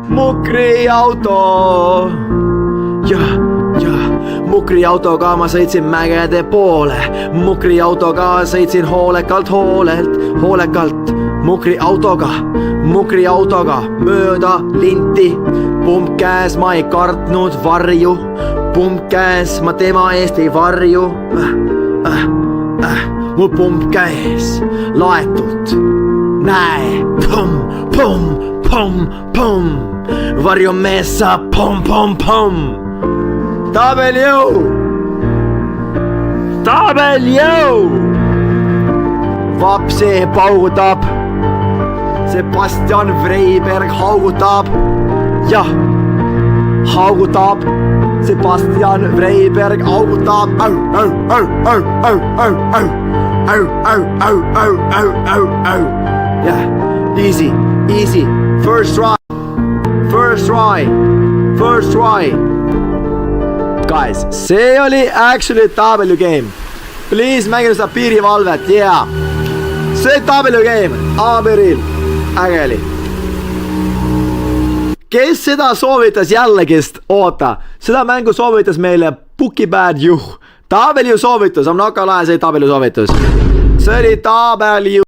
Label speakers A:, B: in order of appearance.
A: mukriauto. Mukriautoga ma sõitsin mägede poole. Mukriautoga sõitsin hoolekalt. Mukriautoga mööda linti. Pump käes, ma ei kartnud varju. Pump käes, ma tema eest ei varju. Mul pump käes, laetud. Näe, pum. Varjumees saab pum. Tabeljõu! Vapsi paugutab. Sebastian Vreiberg haugutab. Jah, haugutab. Sebastian Vreiberg haugutab. Jah, easy. First try. Guys, see oli actually W game. Please mängida seda piirivalvet, yeah. See W game, Aberil, ägeli. Kes seda soovitas jällegist, oota, seda mängu soovitas meile Pukibad Juh. W soovitus, I'm not gonna lie, see W soovitus. See oli W.